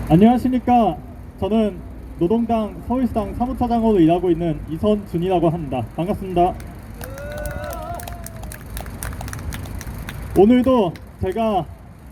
안녕하십니까. 저는 노동당 서울시당 사무처장으로 일하고 있는 이선준이라고 합니다. 반갑습니다. 오늘도 제가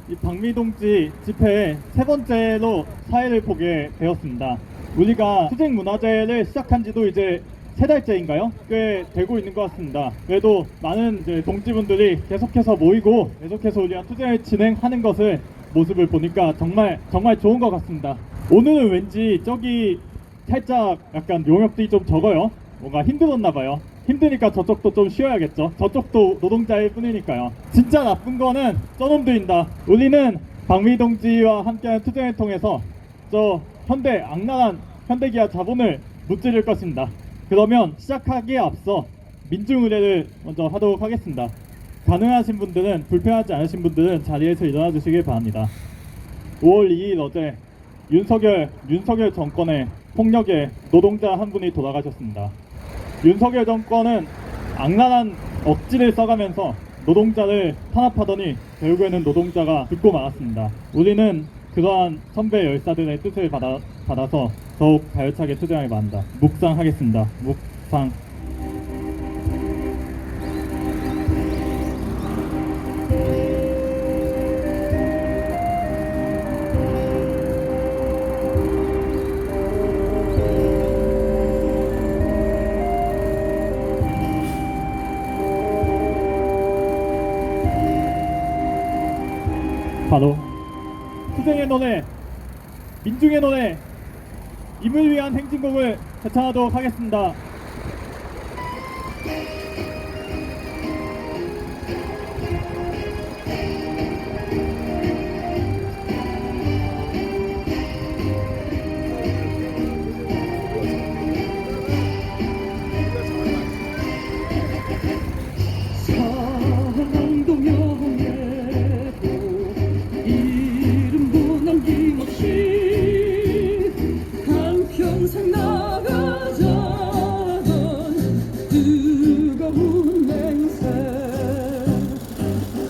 이 박미동지 집회의 세 번째로 사회를 보게 되었습니다. 우리가 투쟁문화제를 시작한 지도 이제 세 달째인가요? 꽤 되고 있는 것 같습니다. 그래도 많은 이제 동지분들이 계속해서 모이고 계속해서 우리가 투쟁을 진행하는 것을 모습을 보니까 정말 좋은 것 같습니다. 오늘은 왠지 저기 살짝 약간 용역들이 좀 적어요. 뭔가 힘들었나 봐요. 힘드니까 저쪽도 좀 쉬어야겠죠. 저쪽도 노동자일 뿐이니까요. 진짜 나쁜 거는 저놈들입니다. 우리는 박미동지와 함께하는 투쟁을 통해서 저 현대 악랄한 현대기아 자본을 무찌를 것입니다. 그러면 시작하기에 앞서 민중의례를 먼저 하도록 하겠습니다. 가능하신 분들은, 불편하지 않으신 분들은 자리에서 일어나 주시길 바랍니다. 5월 2일 어제 윤석열 정권의 폭력에 노동자 한 분이 돌아가셨습니다. 윤석열 정권은 악랄한 억지를 써가면서 노동자를 탄압하더니 결국에는 노동자가 죽고 말았습니다. 우리는 그러한 선배 열사들의 뜻을 받아서 더욱 가열차게 투쟁하길 바랍니다. 묵상하겠습니다. 묵상. 바로 투쟁의 노래, 민중의 노래, 임을 위한 행진곡을 제창하도록 하겠습니다. 평생 나가자던 뜨거운 맹세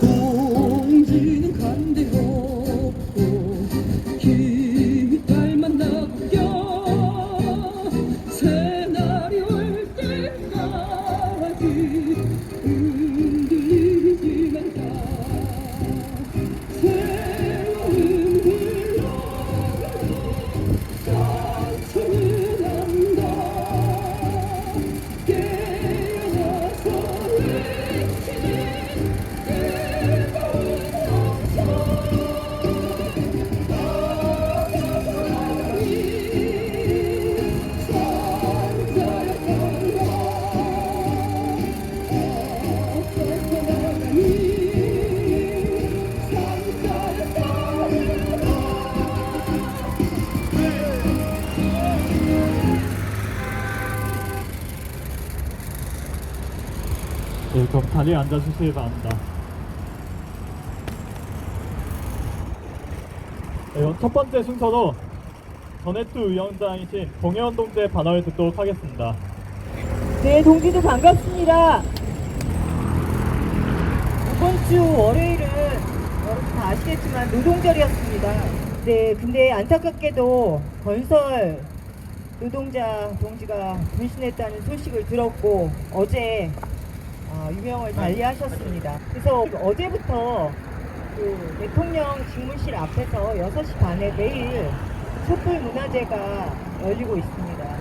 공지는 간대없고 기딸만 나부겨 새날이 올 때까지 흔들리지만 가 세월은 흘러가도 상처는 안다 깨어나서 외치는 뜨거운 함성 나가사랑이 상자였던가 어쩌서나가니 상자였던가. 네, 그럼 자리에 앉아주시기 바랍니다. 네, 첫 번째 순서로 전해투 위원장이신 동해원 동지의 발언을 듣도록 하겠습니다. 네, 동지도 반갑습니다. 이번 주 월요일은 여러분 다 아시겠지만 노동절이었습니다. 네, 근데 안타깝게도 건설 노동자 동지가 분신했다는 소식을 들었고 어제 유명을 달리하셨습니다. 그래서 어제부터 그 대통령 직무실 앞에서 6시 반에 매일 촛불 문화제가 열리고 있습니다.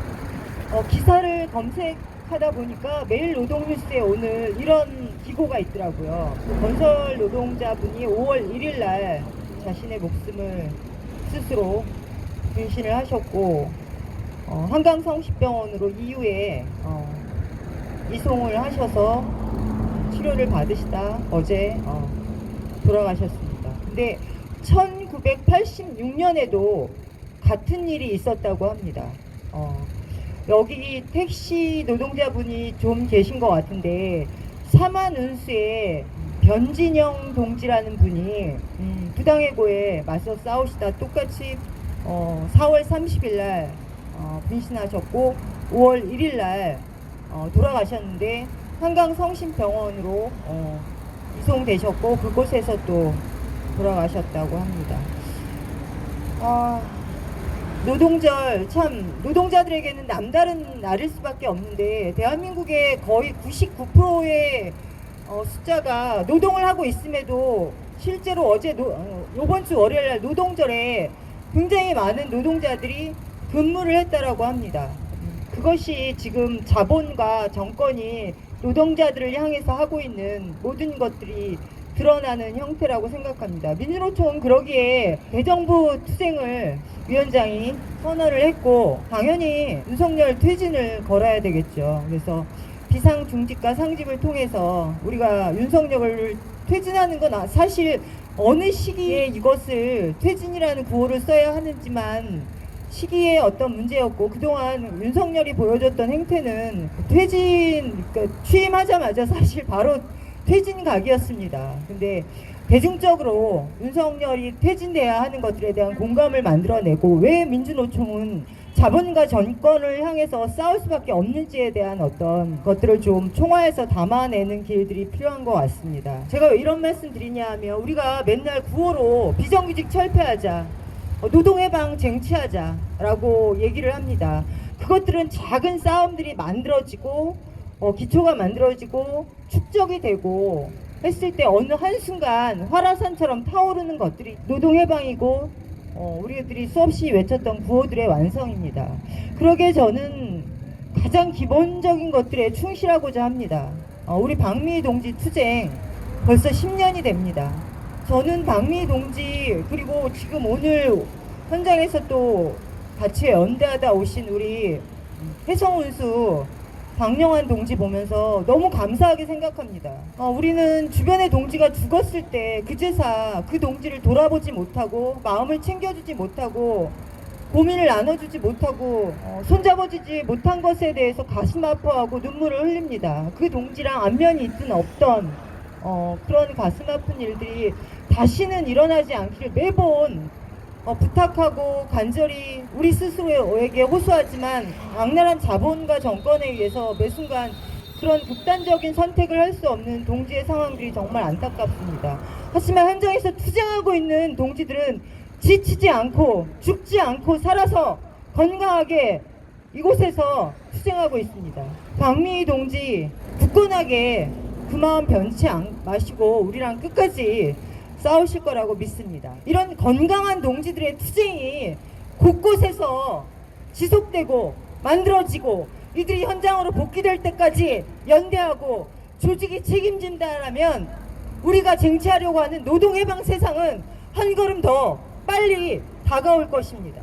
기사를 검색하다 보니까 매일 노동뉴스에 오늘 이런 기고가 있더라고요. 건설 노동자분이 5월 1일 날 자신의 목숨을 스스로 분신을 하셨고 한강성심병원으로 이후에 이송을 하셔서 치료를 받으시다 어제 돌아가셨습니다. 근데 1986년에도 같은 일이 있었다고 합니다. 여기 택시 노동자분이 좀 계신 것 같은데 사만운수에 변진영 동지라는 분이 부당해고에 맞서 싸우시다 똑같이 4월 30일 날 분신하셨고 5월 1일 날 돌아가셨는데 한강성심병원으로 이송되셨고 그곳에서 또 돌아가셨다고 합니다. 노동절 참 노동자들에게는 남다른 날일 수밖에 없는데 대한민국의 거의 99%의 숫자가 노동을 하고 있음에도 실제로 요번 주 월요일 날 노동절에 굉장히 많은 노동자들이 근무를 했다라고 합니다. 그것이 지금 자본과 정권이 노동자들을 향해서 하고 있는 모든 것들이 드러나는 형태라고 생각합니다. 민주노총은 그러기에 대정부 투쟁을 위원장이 선언을 했고 당연히 윤석열 퇴진을 걸어야 되겠죠. 그래서 비상중직과 상집을 통해서 우리가 윤석열을 퇴진하는 건 사실 어느 시기에 이것을 퇴진이라는 구호를 써야 하는지만 시기의 어떤 문제였고 그동안 윤석열이 보여줬던 행태는 그러니까 취임하자마자 사실 바로 퇴진 각이었습니다. 근데 대중적으로 윤석열이 퇴진돼야 하는 것들에 대한 공감을 만들어내고 왜 민주노총은 자본과 정권을 향해서 싸울 수밖에 없는지에 대한 어떤 것들을 좀 총화해서 담아내는 길들이 필요한 것 같습니다. 제가 왜 이런 말씀 드리냐 하면 우리가 맨날 구호로 비정규직 철폐하자, 노동해방 쟁취하자 라고 얘기를 합니다. 그것들은 작은 싸움들이 만들어지고 기초가 만들어지고 축적이 되고 했을 때 어느 한순간 화라산처럼 타오르는 것들이 노동해방이고 우리들이 수없이 외쳤던 구호들의 완성입니다. 그러기에 저는 가장 기본적인 것들에 충실하고자 합니다. 우리 박미희 동지 투쟁 벌써 10년이 됩니다. 저는 박미희 동지 그리고 지금 오늘 현장에서 또 같이 연대하다 오신 우리 해성운수 박영환 동지 보면서 너무 감사하게 생각합니다. 우리는 주변의 동지가 죽었을 때 그제사 그 동지를 돌아보지 못하고 마음을 챙겨주지 못하고 고민을 나눠주지 못하고 손잡아주지 못한 것에 대해서 가슴 아파하고 눈물을 흘립니다. 그 동지랑 안면이 있든 없던 그런 가슴 아픈 일들이 다시는 일어나지 않기를 매번 부탁하고 간절히 우리 스스로에게 호소하지만 악랄한 자본과 정권에 의해서 매 순간 그런 극단적인 선택을 할 수 없는 동지의 상황들이 정말 안타깝습니다. 하지만 현장에서 투쟁하고 있는 동지들은 지치지 않고 죽지 않고 살아서 건강하게 이곳에서 투쟁하고 있습니다. 박미희 동지 굳건하게 그 마음 변치 마시고 우리랑 끝까지 싸우실 거라고 믿습니다. 이런 건강한 동지들의 투쟁이 곳곳에서 지속되고 만들어지고 이들이 현장으로 복귀될 때까지 연대하고 조직이 책임진다라면 우리가 쟁취하려고 하는 노동해방 세상은 한 걸음 더 빨리 다가올 것입니다.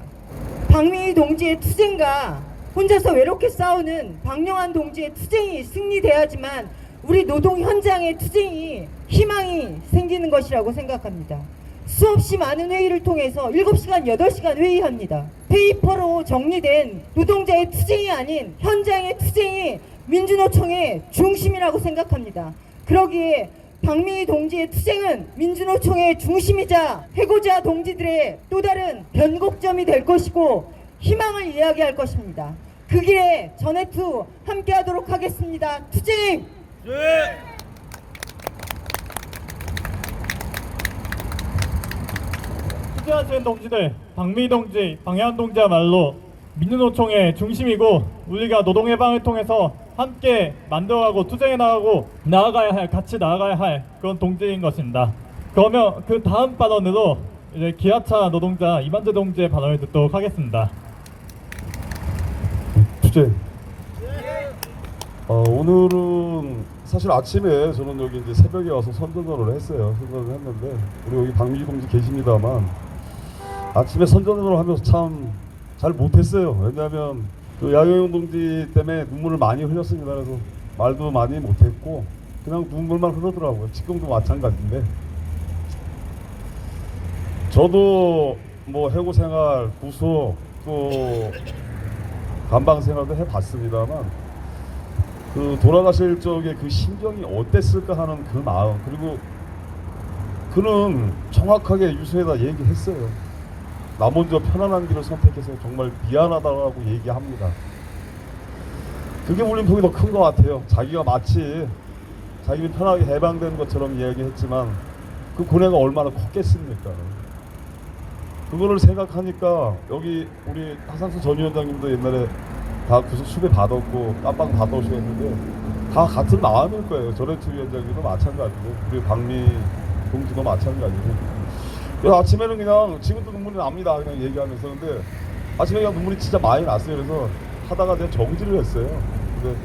박미희 동지의 투쟁과 혼자서 외롭게 싸우는 박영환 동지의 투쟁이 승리돼야지만 우리 노동 현장의 투쟁이 희망이 생기는 것이라고 생각합니다. 수없이 많은 회의를 통해서 7시간, 8시간 회의합니다. 페이퍼로 정리된 노동자의 투쟁이 아닌 현장의 투쟁이 민주노총의 중심이라고 생각합니다. 그러기에 박미희 동지의 투쟁은 민주노총의 중심이자 해고자 동지들의 또 다른 변곡점이 될 것이고 희망을 이야기할 것입니다. 그 길에 전해투 함께 하도록 하겠습니다. 투쟁! 투쟁하시는 동지들, 박미희 동지, 방해한 동지야말로 민주노총의 중심이고 우리가 노동해방을 통해서 함께 만들어가고 투쟁해 나가고 나아가야 할, 같이 나아가야 할 그런 동지인 것입니다. 그러면 그 다음 발언으로 이제 기아차 노동자 이만재 동지의 발언을 듣도록 하겠습니다. 투쟁. 오늘은 사실 아침에 저는 여기 이제 새벽에 와서 선전을 했어요. 선전을 했는데 우리 여기 박미희 동지 계십니다만 아침에 선전을 하면서 참 잘 못했어요. 왜냐하면 그 야경영 동지 때문에 눈물을 많이 흘렸습니다. 그래서 말도 많이 못했고 그냥 눈물만 흐르더라고요. 지금도 마찬가지인데 저도 뭐 해고 생활, 구속 또 감방 생활도 해봤습니다만 그 돌아가실 적에 그 심정이 어땠을까 하는 그 마음 그리고 그는 정확하게 유서에다 얘기했어요. 나 먼저 편안한 길을 선택해서 정말 미안하다고 얘기합니다. 그게 울림통이 더 큰 것 같아요. 자기가 마치 자기는 편하게 해방된 것처럼 이야기했지만 그 고뇌가 얼마나 컸겠습니까? 그거를 생각하니까 여기 우리 하상수 전 위원장님도 옛날에 다 구속 수배 받았고 깜빵 다 떠오시고 했는데 다 같은 마음일 거예요. 전해투 위원장님도 마찬가지고 우리 박미 동지도 마찬가지고. 그래서 아침에는 그냥 지금도 눈물이 납니다. 그냥 얘기하면서. 근데 아침에 그냥 눈물이 진짜 많이 났어요. 그래서 하다가 내가 정지를 했어요. 근데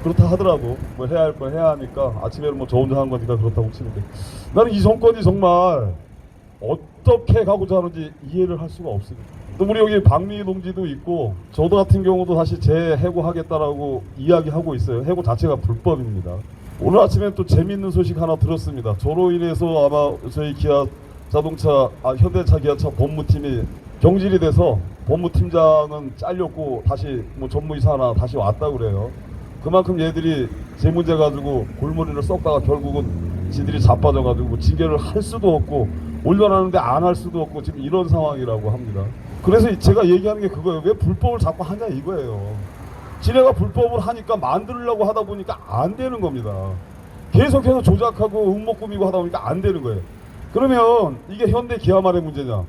그렇다 하더라고. 뭐 해야 할 거 해야 하니까 아침에는 뭐 저 혼자 한 거니까 그렇다고 치는데 나는 이 정권이 정말 어떻게 가고자 하는지 이해를 할 수가 없습니다. 또 우리 여기 박미 동지도 있고 저도 같은 경우도 다시 재해고하겠다라고 이야기하고 있어요. 해고 자체가 불법입니다. 오늘 아침에 또 재미있는 소식 하나 들었습니다. 저로 인해서 아마 저희 기아 자동차 현대차 기아차 법무팀이 경질이 돼서 법무팀장은 잘렸고 다시 뭐 전무이사 하나 다시 왔다고 그래요. 그만큼 얘들이 제 문제 가지고 골머리를 썩다가 결국은 지들이 자빠져가지고 징계를 할 수도 없고 올려놨는데 안 할 수도 없고 지금 이런 상황이라고 합니다. 그래서 제가 얘기하는 게 그거예요. 왜 불법을 자꾸 하냐 이거예요. 지네가 불법을 하니까 만들려고 하다 보니까 안 되는 겁니다. 계속해서 조작하고 음모 꾸미고 하다 보니까 안 되는 거예요. 그러면 이게 현대 기아만의 문제냐?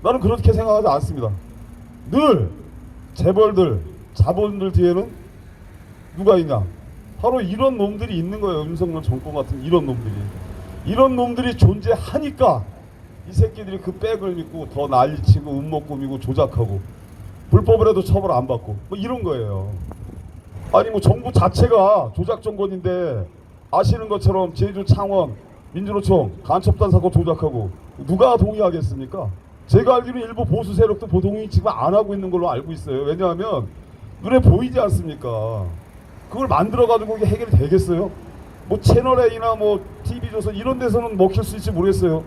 나는 그렇게 생각하지 않습니다. 늘 재벌들, 자본들 뒤에는 누가 있냐? 바로 이런 놈들이 있는 거예요. 윤석열 정권 같은 이런 놈들이. 이런 놈들이 존재하니까 이 새끼들이 그 백을 믿고 더 난리치고 음모 꾸미고 조작하고 불법을 해도 처벌 안 받고 뭐 이런 거예요. 아니 뭐 정부 자체가 조작 정권인데 아시는 것처럼 제주 창원 민주노총 간첩단 사건 조작하고 누가 동의하겠습니까? 제가 알기로는 일부 보수 세력도 동의 지금 안 하고 있는 걸로 알고 있어요. 왜냐하면 눈에 보이지 않습니까? 그걸 만들어가지고 이게 해결이 되겠어요? 뭐 채널A나 뭐 TV조선 이런 데서는 먹힐 수 있을지 모르겠어요.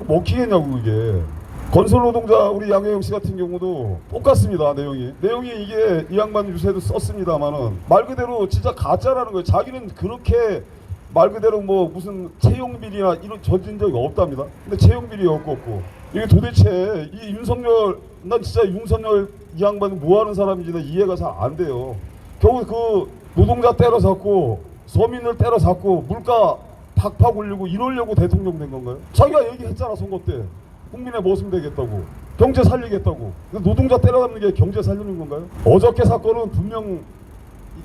먹히겠냐고 그게. 건설 노동자 우리 양혜영 씨 같은 경우도 똑같습니다. 내용이 이게 이 양반 유세도 썼습니다만은 말 그대로 진짜 가짜라는 거예요. 자기는 그렇게 말 그대로 뭐 무슨 채용비리나 이런 저진 적이 없답니다. 근데 채용비리 없고 이게 도대체 이 윤석열 난 진짜 윤석열 이 양반은 뭐 하는 사람인지 나 이해가 잘 안 돼요. 겨우 그 노동자 때려잡고 서민을 때려잡고 물가 팍팍 올리고 이러려고 대통령 된 건가요? 자기가 얘기했잖아 선거 때 국민의 모습 되겠다고 경제 살리겠다고. 노동자 때려잡는 게 경제 살리는 건가요? 어저께 사건은 분명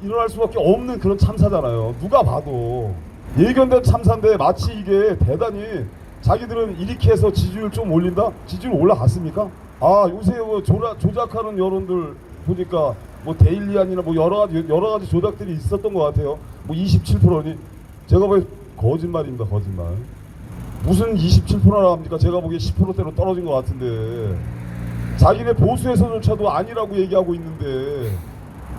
일어날 수밖에 없는 그런 참사잖아요. 누가 봐도 예견된 참사인데 마치 이게 대단히 자기들은 이렇게 해서 지지율 좀 올린다? 지지율 올라갔습니까? 아 요새 뭐 조작하는 여론들 보니까 뭐 데일리안이나 뭐 여러 가지 조작들이 있었던 것 같아요. 뭐 27%니 제가 보기엔 거짓말입니다. 거짓말. 무슨 27%나 합니까? 제가 보기에 10%대로 떨어진 것 같은데 자기네 보수에서조차도 아니라고 얘기하고 있는데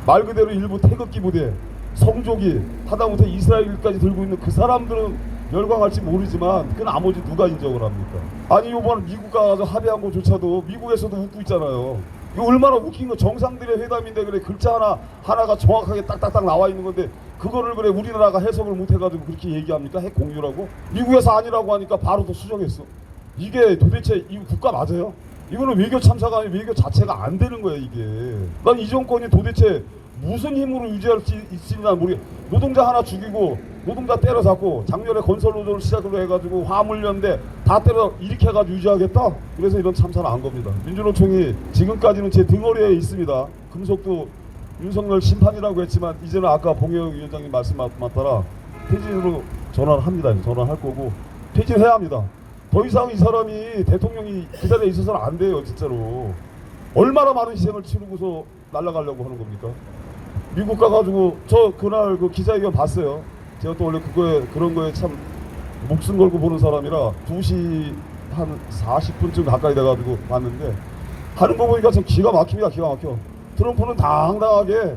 말 그대로 일부 태극기 부대 성조기 하다못해 이스라엘까지 들고 있는 그 사람들은 열광할지 모르지만 그 나머지 누가 인정을 합니까? 아니 요번 미국 가서 합의한 거조차도 미국에서도 웃고 있잖아요. 이거 얼마나 웃긴 거. 정상들의 회담인데 그래 글자 하나가 정확하게 딱딱딱 나와 있는 건데 그거를 그래 우리나라가 해석을 못 해가지고 그렇게 얘기합니까? 핵 공유라고? 미국에서 아니라고 하니까 바로 또 수정했어. 이게 도대체 이 국가 맞아요? 이거는 외교 참사가 아니고 외교 자체가 안 되는 거야 이게. 난 이 정권이 도대체 무슨 힘으로 유지할 수 있으나 모르겠. 노동자 하나 죽이고 노동자 때려잡고 작년에 건설노조를 시작으로 해가지고 화물연대 다 때려 이렇게 해가지고 유지하겠다. 그래서 이런 참사는 안 겁니다. 민주노총이 지금까지는 제 등허리에 있습니다. 금속도 윤석열 심판이라고 했지만 이제는 아까 봉영 위원장님 말씀 따라 퇴진으로 전환을 합니다. 전환할 거고 퇴진해야 합니다. 더 이상 이 사람이 대통령이 그 자리에 있어서는 안 돼요. 진짜로. 얼마나 많은 희생을 치르고서 날아가려고 하는 겁니까? 미국 가가지고 저 그날 그 기자회견 봤어요. 제가 또 원래 그런 거에 참 목숨 걸고 보는 사람이라 2시 한 40분쯤 가까이 돼가지고 봤는데 하는 거 보니까 참 기가 막힙니다. 기가 막혀. 트럼프는 당당하게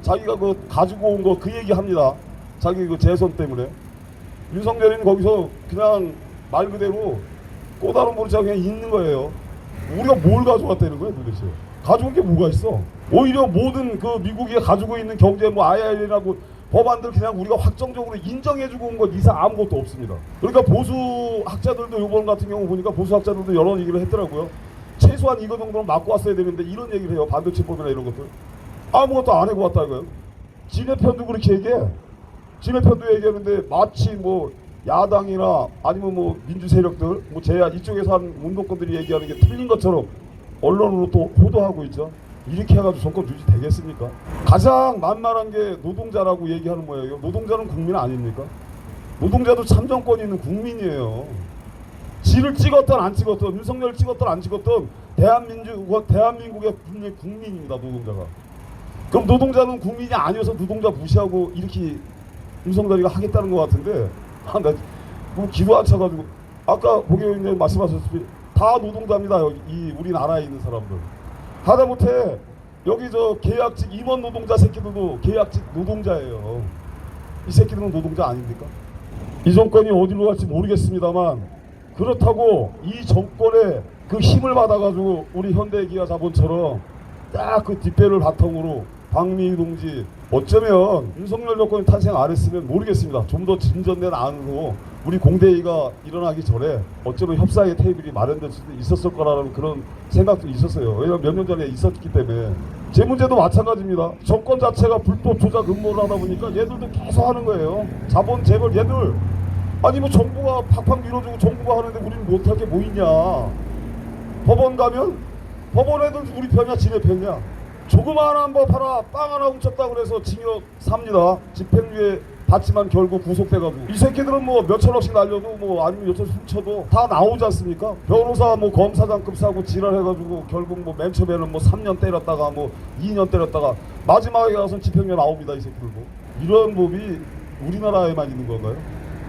자기가 그 가지고 온 거 그 얘기 합니다. 자기 그 재선 때문에. 윤석열이는 거기서 그냥 말 그대로 꼬다른 모르자 그냥 있는 거예요. 우리가 뭘 가져왔다는 거예요 도대체. 가져온 게 뭐가 있어? 오히려 모든 그 미국이 가지고 있는 경제 뭐 IRA라고 법안들 그냥 우리가 확정적으로 인정해주고 온 것 이상 아무것도 없습니다. 그러니까 보수 학자들도 이번 같은 경우 보니까 보수 학자들도 여러 얘기를 했더라고요. 최소한 이거 정도는 막고 왔어야 되는데 이런 얘기를 해요. 반도체법이나 이런 것들. 아무것도 안 해고 왔다 이거요. 지네 편도 그렇게 얘기해. 지네 편도 얘기하는데 마치 뭐 야당이나 아니면 뭐 민주 세력들, 뭐 제야 이쪽에서 하는 운동권들이 얘기하는 게 틀린 것처럼 언론으로 또 호도하고 있죠. 이렇게 해가지고 정권 유지 되겠습니까? 가장 만만한 게 노동자라고 얘기하는 모양이에요. 노동자는 국민 아닙니까? 노동자도 참정권이 있는 국민이에요. 지를 찍었던 안 찍었던, 윤석열 찍었던 안 찍었던 대한민국의 분명히 국민입니다. 노동자가. 그럼 노동자는 국민이 아니어서 노동자 무시하고 이렇게 윤석열이가 하겠다는 것 같은데, 나 기도 안 차가지고 아까 보게 의원님 말씀하셨듯이 다 노동자입니다. 여기 이 우리나라에 있는 사람들. 하다못해 여기 저 계약직 임원 노동자 새끼들도 계약직 노동자예요. 이 새끼들은 노동자 아닙니까? 이 정권이 어디로 갈지 모르겠습니다만 그렇다고 이 정권의 그 힘을 받아가지고 우리 현대기아자본처럼 딱 그 뒷배를 바탕으로 박미희 동지 어쩌면 윤석열 정권이 탄생 안 했으면 모르겠습니다. 좀 더 진전된 안으로 우리 공대회의가 일어나기 전에 어쩌면 협상의 테이블이 마련될 수도 있었을 거라는 그런 생각도 있었어요. 왜냐하면 몇 년 전에 있었기 때문에. 제 문제도 마찬가지입니다. 정권 자체가 불법 조작 음모를 하다 보니까 얘들도 계속 하는 거예요. 자본 재벌 얘들 아니 뭐 정부가 팍팍 밀어주고 정부가 하는데 우리는 못할 게 뭐 있냐. 법원 가면 법원 애들 우리 편이야 지네 편이야. 조그마한 법 하나 빵 하나 훔쳤다고 그래서 징역 삽니다. 집행유예 받지만 결국 구속돼가지고 이 새끼들은 뭐 몇천억씩 날려도 뭐 아니면 몇천억 훔쳐도 다 나오지 않습니까? 변호사 뭐 검사장급 사고 지랄해가지고 결국 뭐 맨 처음에는 뭐 3년 때렸다가 뭐 2년 때렸다가 마지막에 가서 집행유예 나옵니다. 이 새끼들도. 이런 법이 우리나라에만 있는 건가요?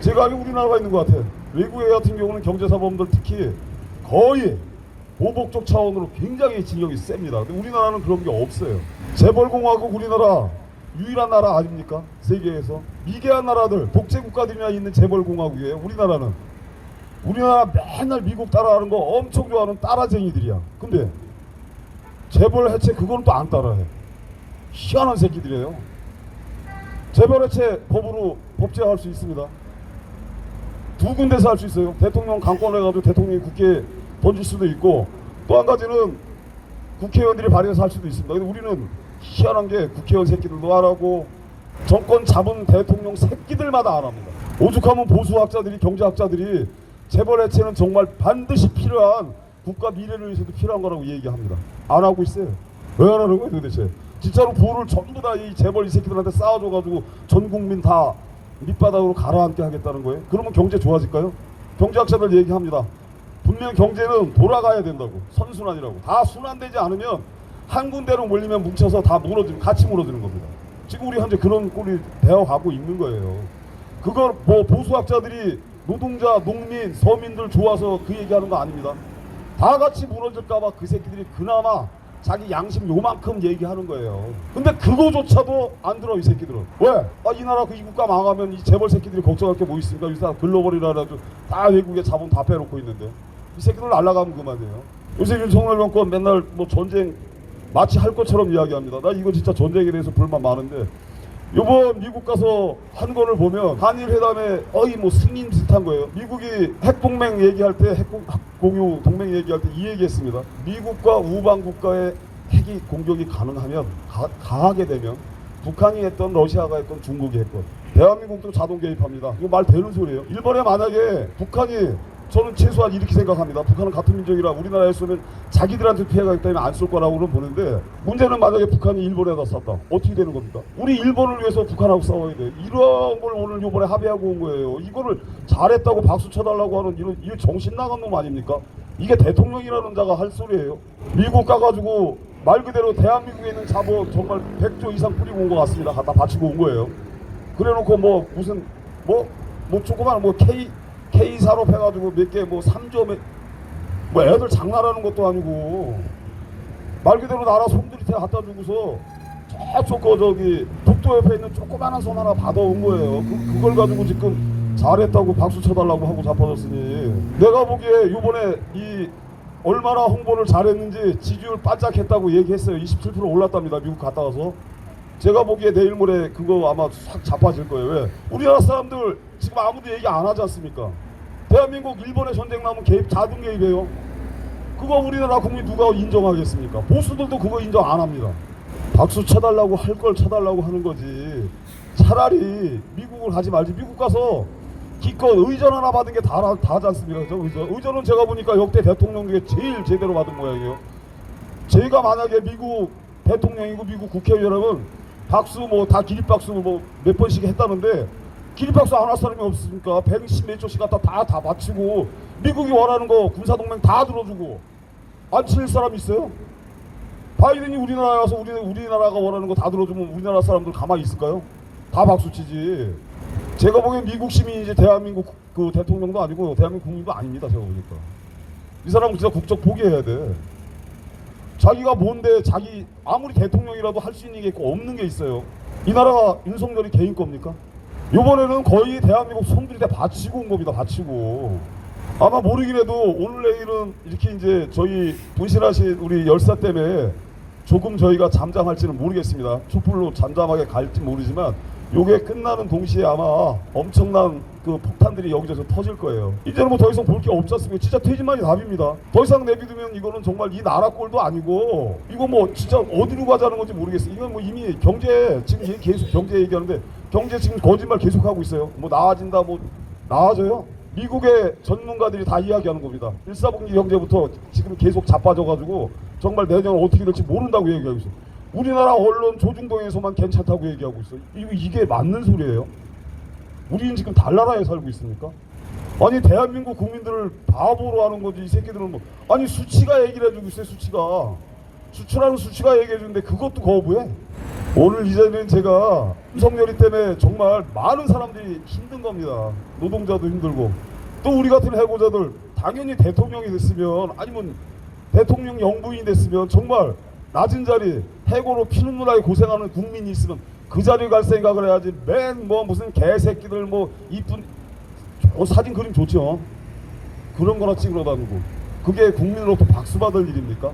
제가 알기로 우리나라가 있는 것 같아요. 외국에 같은 경우는 경제사범들 특히 거의 보복적 차원으로 굉장히 징역이 셉니다. 근데 우리나라는 그런 게 없어요. 재벌공화국 우리나라 유일한 나라 아닙니까? 세계에서 미개한 나라들 독재 국가들이나 있는 재벌공화국이에요. 우리나라 맨날 미국 따라하는 거 엄청 좋아하는 따라쟁이들이야. 근데 재벌 해체 그거는 또 안 따라해. 희한한 새끼들이에요. 재벌 해체 법으로 법제화할 수 있습니다. 두 군데서 할 수 있어요. 대통령 강권해가지고 대통령이 국회에 던질 수도 있고 또 한 가지는 국회의원들이 발의해서 할 수도 있습니다. 근데 우리는 희한한 게 국회의원 새끼들도 안 하고 정권 잡은 대통령 새끼들마다 안 합니다. 오죽하면 보수학자들이 경제학자들이 재벌 해체는 정말 반드시 필요한 국가 미래를 위해서도 필요한 거라고 얘기합니다. 안 하고 있어요. 왜 안 하는 거예요 도대체? 진짜로 부를 전부 다 이 재벌 이 새끼들한테 쌓아줘가지고 전 국민 다 밑바닥으로 가라앉게 하겠다는 거예요? 그러면 경제 좋아질까요? 경제학자들 얘기합니다. 분명 경제는 돌아가야 된다고. 선순환이라고. 다 순환되지 않으면 한 군데로 몰리면 뭉쳐서 다 무너지는, 같이 무너지는 겁니다. 지금 우리 현재 그런 꼴이 되어가고 있는 거예요. 그걸 뭐 보수학자들이 노동자, 농민, 서민들 좋아서 그 얘기하는 거 아닙니다. 다 같이 무너질까봐 그 새끼들이 그나마 자기 양심 요만큼 얘기하는 거예요. 근데 그거조차도 안 들어 이 새끼들은. 왜? 이 나라 이 국가 망하면 이 재벌 새끼들이 걱정할 게 뭐 있습니까? 이 사람 글로벌이라 해가지고 다 외국에 자본 다 빼놓고 있는데 이 새끼들 날아가면 그만이에요. 요새 윤석열 정권 맨날 뭐 전쟁 마치 할 것처럼 이야기합니다. 나 이거 진짜 전쟁에 대해서 불만 많은데 요번 미국 가서 한 거를 보면 한일 회담에 거의 뭐 승인 비슷한 거예요. 미국이 핵동맹 얘기할 때 핵공유 동맹 얘기할 때 이 얘기했습니다. 미국과 우방 국가의 핵이 공격이 가능하면 가하게 되면 북한이 했던 러시아가 했던 중국이 했건 대한민국도 자동 개입합니다. 이거 말 되는 소리예요. 일본에 만약에 북한이 저는 최소한 이렇게 생각합니다. 북한은 같은 민족이라 우리나라에 쏘면 자기들한테 피해가 있기 때문에 안 쏠 거라고는 보는데 문제는 만약에 북한이 일본에다 쐈다. 어떻게 되는 겁니까? 우리 일본을 위해서 북한하고 싸워야 돼. 이런 걸 오늘 이번에 합의하고 온 거예요. 이거를 잘했다고 박수 쳐달라고 하는 이거 정신 나간 놈 아닙니까? 이게 대통령이라는 자가 할 소리예요. 미국 가가지고 말 그대로 대한민국에 있는 자본 정말 100조 이상 뿌리고 온 것 같습니다. 갖다 바치고 온 거예요. 그래놓고 뭐 무슨 뭐 조그만 뭐 K 산업 해가지고 몇 개 뭐 3조 뭐 애들 장난하는 것도 아니고 말 그대로 나라 손들이테 갖다 주고서 저쪽 저기 북도 옆에 있는 조그만한 손 하나 받아온 거예요. 그걸 가지고 지금 잘했다고 박수 쳐달라고 하고 자빠졌으니 내가 보기에 요번에 이 얼마나 홍보를 잘했는지 지지율 반짝했다고 얘기했어요. 27% 올랐답니다. 미국 갔다 와서. 제가 보기에 내일 모레 그거 아마 싹 자빠질 거예요. 왜? 우리나라 사람들 지금 아무도 얘기 안 하지 않습니까? 대한민국 일본의 전쟁 나면 개입 자동 개입해요. 그거 우리나라 국민 누가 인정하겠습니까? 보수들도 그거 인정 안 합니다. 박수 쳐달라고 할 걸 쳐달라고 하는 거지. 차라리 미국을 가지 말지. 미국 가서 기껏 의전 하나 받은 게 다지 않습니까? 저 의전은 제가 보니까 역대 대통령 중에 제일 제대로 받은 모양이에요. 제가 만약에 미국 대통령이고 미국 국회의원이라면 박수 뭐 다 기립박수 뭐 몇 번씩 했다는데 기립박수 안 할 사람이 없으니까 110 몇 조씩 갖다 다 맞추고 미국이 원하는 거 군사동맹 다 들어주고 안 칠 사람 있어요? 바이든이 우리나라에 와서 우리나라가 원하는 거 다 들어주면 우리나라 사람들 가만히 있을까요? 다 박수치지. 제가 보기엔 미국 시민이지 대한민국 그 대통령도 아니고 대한민국 국민도 아닙니다. 제가 보니까 이 사람은 진짜 국적 포기해야 돼. 자기가 뭔데 자기 아무리 대통령이라도 할 수 있는 게 있고 없는 게 있어요. 이 나라가 윤석열이 개인 겁니까? 이번에는 거의 대한민국 손들이 다 바치고 온 겁니다. 바치고. 아마 모르긴 해도 오늘 내일은 이렇게 이제 저희 분실하신 우리 열사 때문에 조금 저희가 잠잠할지는 모르겠습니다. 촛불로 잠잠하게 갈지 모르지만 요게 끝나는 동시에 아마 엄청난 그 폭탄들이 여기저기서 터질 거예요. 이제는 뭐 더 이상 볼 게 없지 않습니까? 진짜 퇴진만이 답입니다. 더 이상 내비두면 이거는 정말 이 나라 꼴도 아니고 이거 뭐 진짜 어디로 가자는 건지 모르겠어요. 이건 뭐 이미 경제 지금 계속 경제 얘기하는데 경제 지금 거짓말 계속하고 있어요. 뭐 나아진다 뭐 나아져요? 미국의 전문가들이 다 이야기하는 겁니다. 1사분기 경제부터 지금 계속 자빠져가지고 정말 내년 어떻게 될지 모른다고 얘기하고 있어요. 우리나라 언론 조중동에서만 괜찮다고 얘기하고 있어요. 이게 맞는 소리예요? 우리는 지금 달나라에 살고 있습니까? 아니 대한민국 국민들을 바보로 하는 거지. 이 새끼들은 뭐 아니 수치가 얘기를 해주고 있어요. 수치라는 수치가 얘기해 주는데 그것도 거부해? 오늘 이제는 제가 윤석열이 때문에 정말 많은 사람들이 힘든 겁니다. 노동자도 힘들고 또 우리 같은 해고자들 당연히 대통령이 됐으면 아니면 대통령 영부인이 됐으면 정말 낮은 자리 해고로 피눈물나게 고생하는 국민이 있으면 그 자리에 갈 생각을 해야지. 맨 뭐 무슨 개새끼들 뭐 이쁜 사진 그림 좋죠. 그런 거나 찍으러 다니고 그게 국민으로부터 박수 받을 일입니까?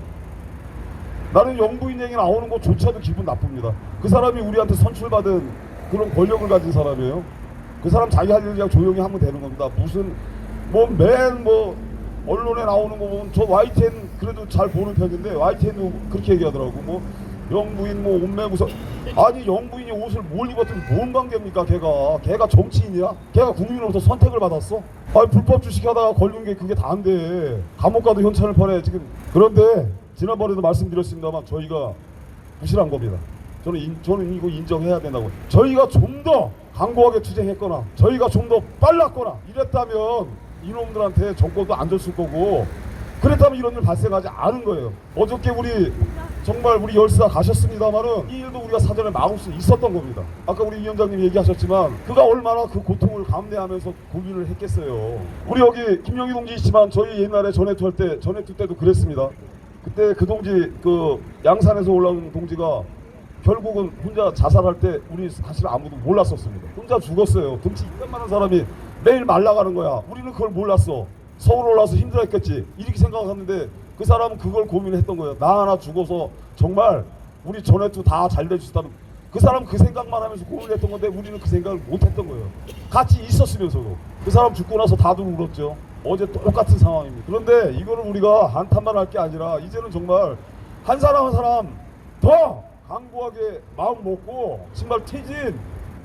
나는 영부인 얘기 나오는 것조차도 기분 나쁩니다. 그 사람이 우리한테 선출받은 그런 권력을 가진 사람이에요. 그 사람 자기 할 일 그냥 조용히 하면 되는 겁니다. 무슨 뭐 맨 뭐 언론에 나오는 거 보면 저 YTN 그래도 잘 보는 편인데 YTN도 그렇게 얘기하더라고. 뭐 영부인 뭐 옷매무서 아니 영부인이 옷을 뭘 입었든 뭔 관계입니까? 걔가 정치인이야? 걔가 국민으로부터 선택을 받았어? 아니 불법 주식하다가 걸린 게 그게 다인데 감옥 가도 현찰을 파네 지금. 그런데 지난번에도 말씀드렸습니다만 저희가 부실한 겁니다. 저는 이거 인정해야 된다고. 저희가 좀 더 강고하게 투쟁했거나 저희가 좀 더 빨랐거나 이랬다면 이놈들한테 정권도 안 줬을 거고 그랬다면 이런 일 발생하지 않은 거예요. 어저께 우리 정말 우리 열사 가셨습니다만은 이 일도 우리가 사전에 막을 수 있었던 겁니다. 아까 우리 위원장님 얘기하셨지만 그가 얼마나 그 고통을 감내하면서 고민을 했겠어요. 우리 여기 김영희 동지 있지만 저희 옛날에 전해투 때도 그랬습니다. 그때 그 동지 그 양산에서 올라온 동지가 결국은 혼자 자살할 때 우리 사실 아무도 몰랐었습니다. 혼자 죽었어요. 등치 이만한 사람이 매일 말라가는 거야. 우리는 그걸 몰랐어. 서울 올라와서 힘들었겠지 이렇게 생각하는데 그 사람은 그걸 고민했던 거예요. 나 하나 죽어서 정말 우리 전해투 다 잘 될 수 있다는 그 사람 그 생각만 하면서 고민했던 건데 우리는 그 생각을 못했던 거예요. 같이 있었으면서도. 그 사람 죽고 나서 다들 울었죠. 어제 똑같은 상황입니다. 그런데 이거를 우리가 한탄만 할 게 아니라 이제는 정말 한 사람 한 사람 더 강고하게 마음 먹고 정말 퇴진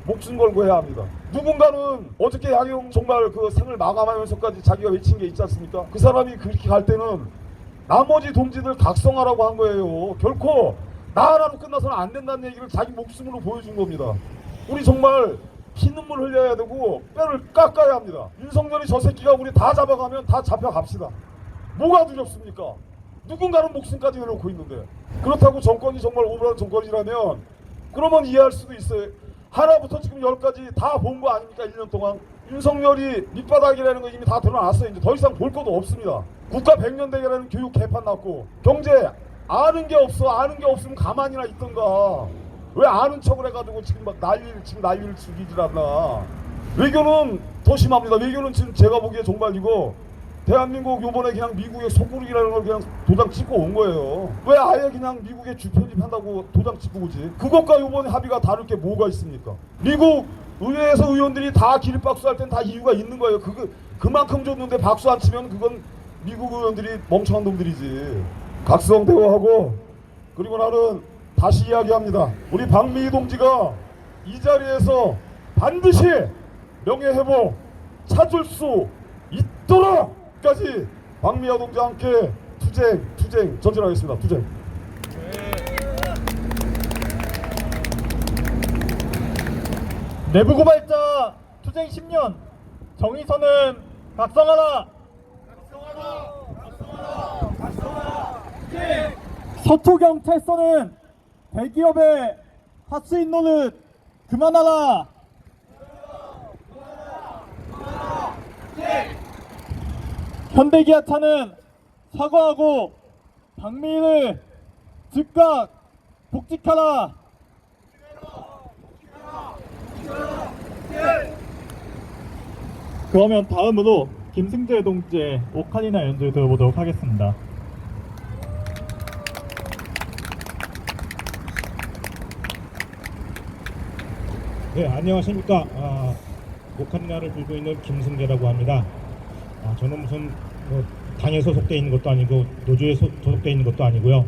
목숨 걸고 해야 합니다. 누군가는 어저께 양형 정말 그 생을 마감하면서까지 자기가 외친 게 있지 않습니까? 그 사람이 그렇게 갈 때는 나머지 동지들 각성하라고 한 거예요. 결코 나 하나로 끝나서는 안 된다는 얘기를 자기 목숨으로 보여준 겁니다. 우리 정말 피눈물 흘려야 되고 뼈를 깎아야 합니다. 윤석열이 저 새끼가 우리 다 잡아가면 다 잡혀갑시다. 뭐가 두렵습니까? 누군가는 목숨까지 내놓고 있는데. 그렇다고 정권이 정말 오버한 정권이라면 그러면 이해할 수도 있어요. 하나부터 지금 10까지 다 본 거 아닙니까? 1년 동안 윤석열이 밑바닥이라는 거 이미 다 드러났어요. 이제 더 이상 볼 것도 없습니다. 국가 100년 대계라는 교육 개판 났고 경제 아는 게 없어. 아는 게 없으면 가만히나 있던가. 왜 아는 척을 해가지고 지금 막 난리를 죽이질 않나. 외교는 더 심합니다. 외교는 지금 제가 보기에 정말 이거 대한민국 요번에 그냥 미국의 속구르기라는 걸 그냥 도장 찍고 온 거예요. 왜 아예 그냥 미국에 주편집한다고 도장 찍고 오지? 그것과 요번에 합의가 다를 게 뭐가 있습니까? 미국 의회에서 의원들이 다 기립박수 할 땐 다 이유가 있는 거예요. 그만큼 줬는데 박수 안 치면 그건 미국 의원들이 멍청한 놈들이지. 각성 대우하고 그리고 나는 다시 이야기합니다. 우리 박미희 동지가 이 자리에서 반드시 명예회복 찾을 수 있도록까지 박미아 동지와 함께 투쟁 전진하겠습니다. 투쟁. 내부 고발자 투쟁 10년 정의선은 각성하라. 서초경찰서는 대기업의 하수인 노릇 그만하라. 현대기아차는 사과하고 박미를 즉각 복직하라. 그러면 다음으로 김승재 동지의 오카리나 연주를 들어보도록 하겠습니다. 네, 안녕하십니까. 오카리나를 불고 있는 김승재라고 합니다. 저는 무슨 당에 소속되어 있는 것도 아니고 노조에 소속되어 있는 것도 아니고요.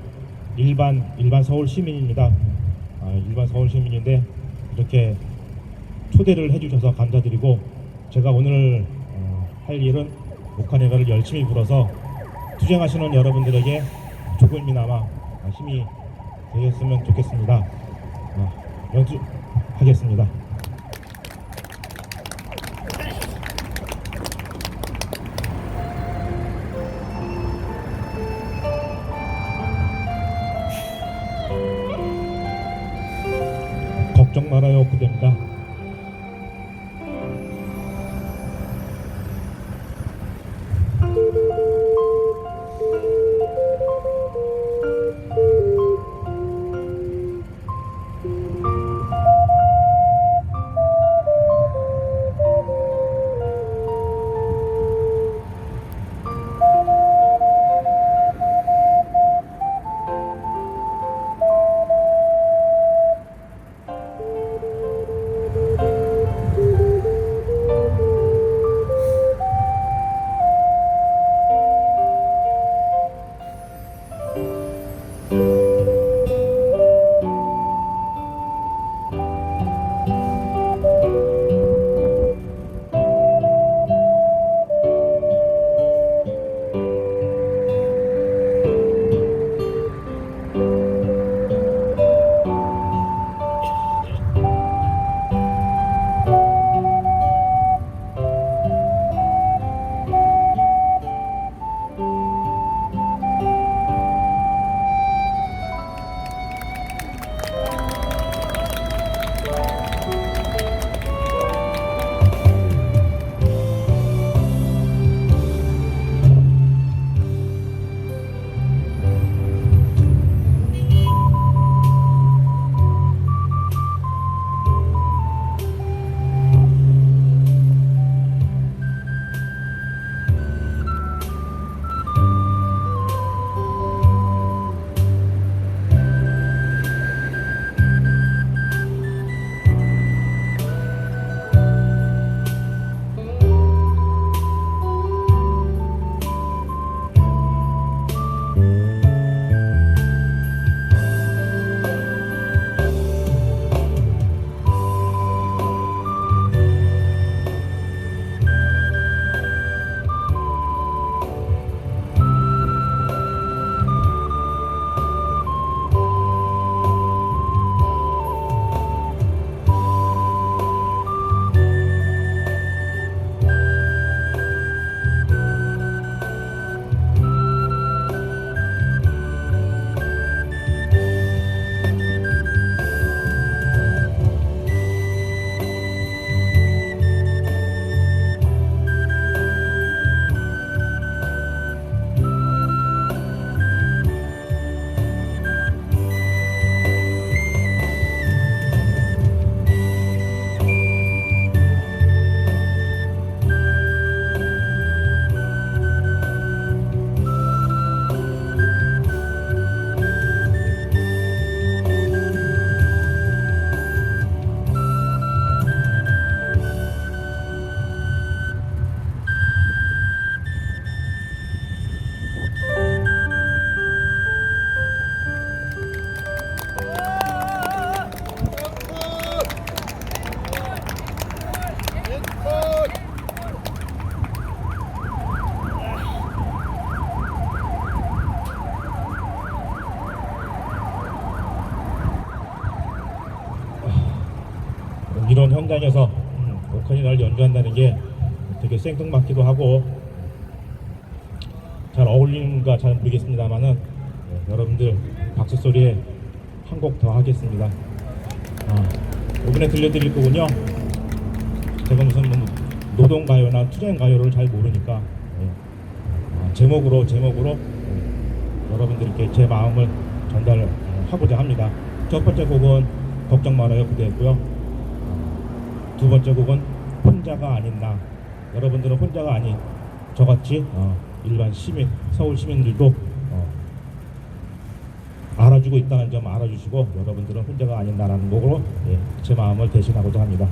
일반 서울 시민입니다. 일반 서울 시민인데 이렇게 초대를 해주셔서 감사드리고, 제가 오늘 할 일은 오카리나를 열심히 불어서 투쟁하시는 여러분들에게 조금이나마 힘이 되었으면 좋겠습니다. 연주하겠습니다. 걱정 말아요, 그대입니다. 이런 현장에서 오카리나를 연주한다는 게 되게 생뚱맞기도 하고 잘 어울리는가 잘 모르겠습니다만은 여러분들 박수 소리에 한 곡 더 하겠습니다. 이번에 들려드릴 거군요. 제가 무슨 노동가요나 투쟁가요를 잘 모르니까 제목으로 여러분들께 제 마음을 전달하고자 합니다. 첫 번째 곡은 걱정 말아요 그대였고요. 두 번째 곡은 혼자가 아닌 나. 여러분들은 혼자가 아닌 저같이 일반 시민, 서울 시민들도 알아주고 있다는 점 알아주시고 여러분들은 혼자가 아닌 나라는 곡으로 제 마음을 대신하고자 합니다.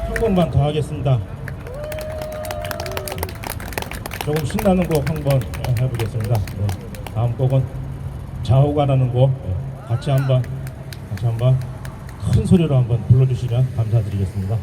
한 곡만 더 하겠습니다. 조금 신나는 곡 한번 해보겠습니다. 다음 곡은 자오가라는 곡 같이 한번 큰 소리로 한번 불러주시면 감사드리겠습니다.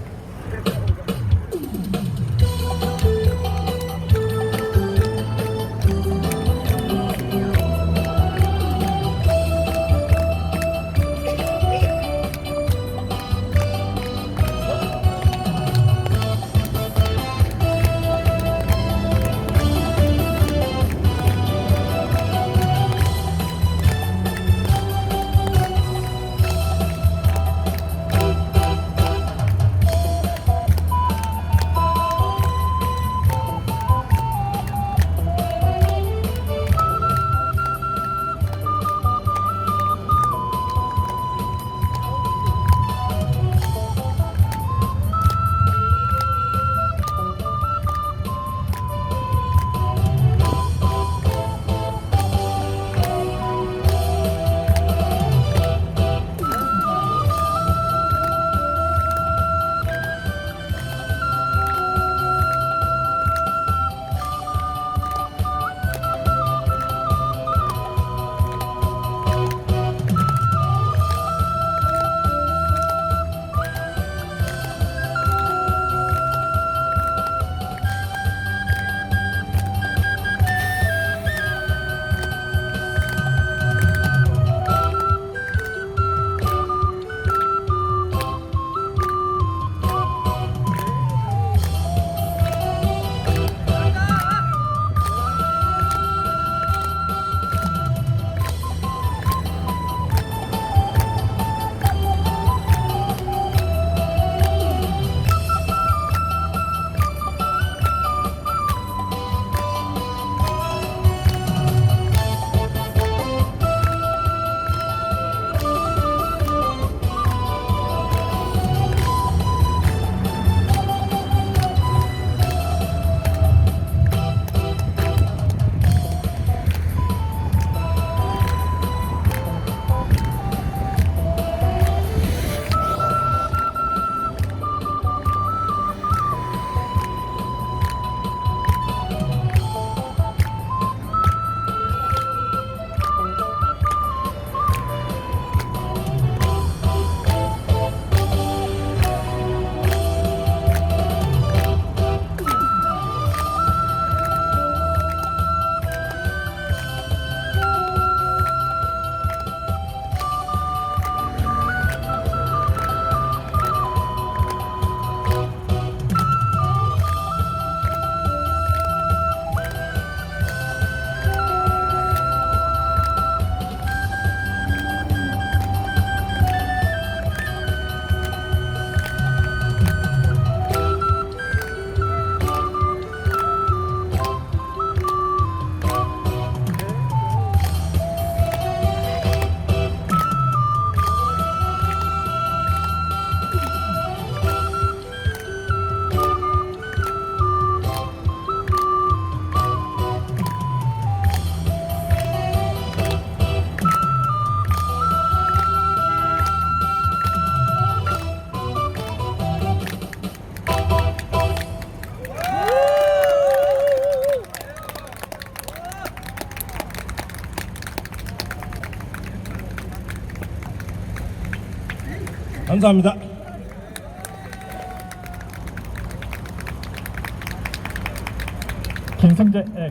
감사합니다.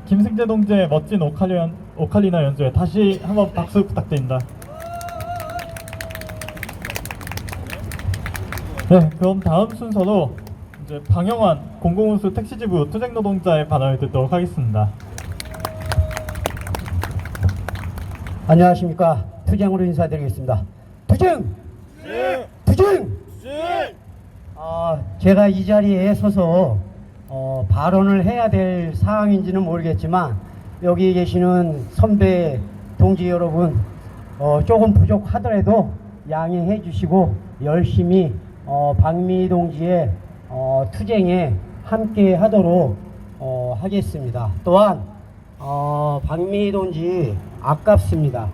김승재 동지의 멋진 오칼리나 연주에 다시 한번 박수 부탁드립니다. 네, 그럼 다음 순서로 이제 방영환 공공운수 택시지부 투쟁노동자의 발언을 듣도록 하겠습니다. 안녕하십니까. 투쟁으로 인사드리겠습니다. 투쟁! 투쟁! 제가 이 자리에 서서 발언을 해야 될 상황인지는 모르겠지만 여기 계시는 선배 동지 여러분 조금 부족하더라도 양해해 주시고 열심히 박미 동지의 투쟁에 함께 하도록 하겠습니다. 또한 박미 동지 아깝습니다.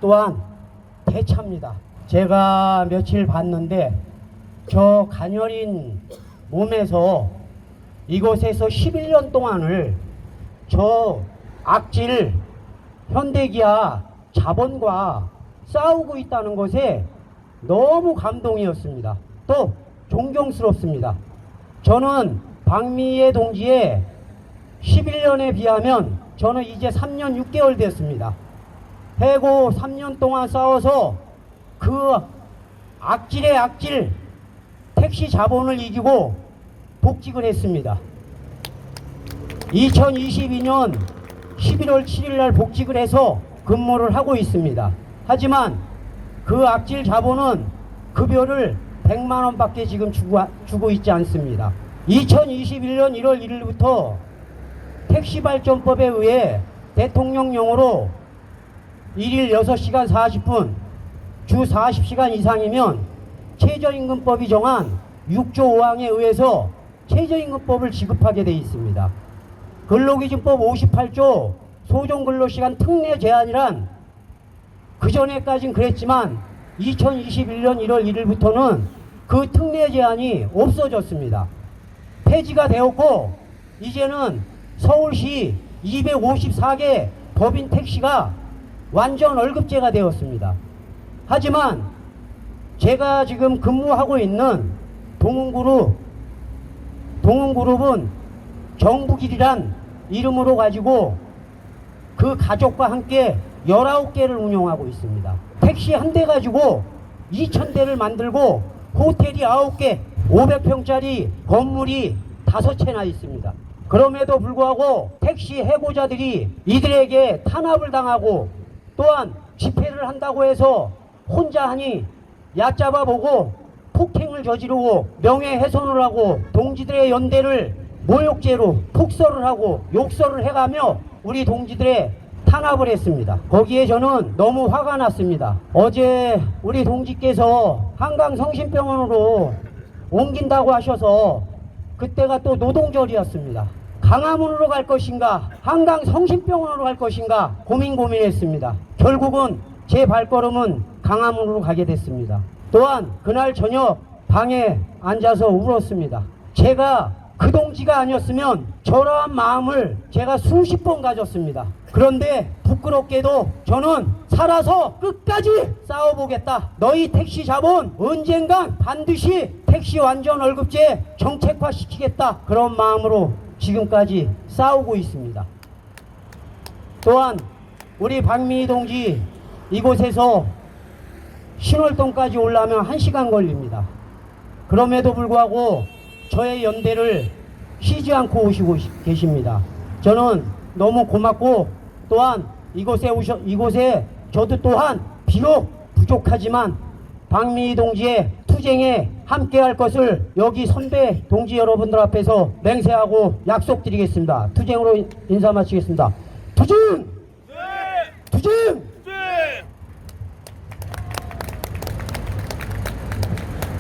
또한 대차입니다. 제가 며칠 봤는데 저 가녀린 몸에서 이곳에서 11년 동안을 저 악질 현대기아 자본과 싸우고 있다는 것에 너무 감동이었습니다. 또 존경스럽습니다. 저는 박미애 동지의 11년에 비하면 저는 이제 3년 6개월 됐습니다. 해고 3년 동안 싸워서 그 악질의 악질 택시 자본을 이기고 복직을 했습니다. 2022년 11월 7일 날 복직을 해서 근무를 하고 있습니다. 하지만 그 악질 자본은 급여를 100만 원밖에 지금 주고 있지 않습니다. 2021년 1월 1일부터 택시발전법에 의해 대통령령으로 일일 6시간 40분 주 40시간 이상이면 최저임금법이 정한 6조 5항에 의해서 최저임금법을 지급하게 되어 있습니다. 근로기준법 58조 소정근로시간 특례 제한이란 그전에까진 그랬지만 2021년 1월 1일부터는 그 특례 제한이 없어졌습니다. 폐지가 되었고 이제는 서울시 254개 법인 택시가 완전 월급제가 되었습니다. 하지만 제가 지금 근무하고 있는 동은그룹은 정부길이란 이름으로 가지고 그 가족과 함께 19개를 운영하고 있습니다. 택시 한 대 가지고 2,000대를 만들고 호텔이 9개, 500평짜리 건물이 5채나 있습니다. 그럼에도 불구하고 택시 해고자들이 이들에게 탄압을 당하고 또한 집회를 한다고 해서 혼자 하니 얕잡아 보고 폭행을 저지르고 명예훼손을 하고 동지들의 연대를 모욕죄로 폭설을 하고 욕설을 해가며 우리 동지들의 탄압을 했습니다. 거기에 저는 너무 화가 났습니다. 어제 우리 동지께서 한강성심병원으로 옮긴다고 하셔서 그때가 또 노동절이었습니다. 강화문으로 갈 것인가 한강성심병원으로 갈 것인가 고민했습니다. 결국은 제 발걸음은 강화문으로 가게 됐습니다. 또한 그날 저녁 방에 앉아서 울었습니다. 제가 그 동지가 아니었으면 저러한 마음을 제가 수십 번 가졌습니다. 그런데 부끄럽게도 저는 살아서 끝까지 싸워보겠다. 너희 택시 자본 언젠간 반드시 택시 완전 월급제 정책화 시키겠다. 그런 마음으로 지금까지 싸우고 있습니다. 또한 우리 박미 동지 이곳에서 신월동까지 올라면 1시간 걸립니다. 그럼에도 불구하고 저의 연대를 쉬지 않고 오시고 계십니다. 저는 너무 고맙고 또한 이곳에 저도 또한 비록 부족하지만 박미 동지의 투쟁에 함께할 것을 여기 선배 동지 여러분들 앞에서 맹세하고 약속드리겠습니다. 투쟁으로 인사 마치겠습니다. 투쟁! 투쟁!